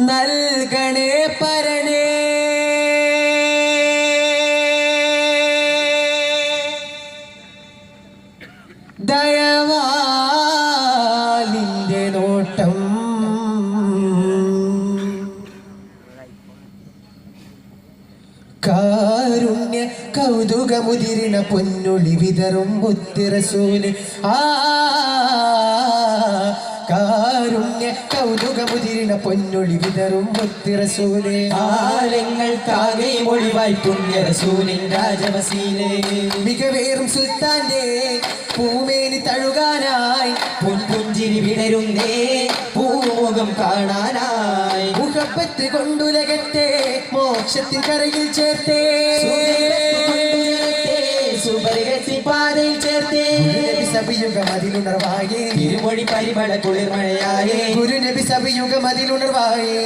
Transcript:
നൽകണേ പരനേ ദയവാലിന്റെ നോട്ടം കാരുണ്യ കൗതുകമുതിരിന പൊന്നൊളി വിതറും മുത്തിറസൂല് കാരുണ്യ കൗതുകമുതിരിന പൊന്നൊളി വിതറും മുത്തിറസൂല് കാലങ്ങൾക്കാകെ മൊഴിവായി പുണ്യ റസൂലിൻ രാജവസീലേ മികവേറും സുൽത്താന്റെ പൂമേനി തഴുകാനായി പുഞ്ചിരി വിടരുന്നേ പൂമുഖം കാണാനായി മുഹബത്ത് കൊണ്ടുലകത്തെ മോക്ഷത്തിൻ കരയിൽ ചേർത്തേ സുപരികത്തി പാതയിൽ ചേർത്തേ സഭയുഗം അതിലുണർവായേ തിരുമൊഴി പരിമള കുളിർമഴയായേ ഗുരുനബി സഭയുഗം അതിലുണർവായേ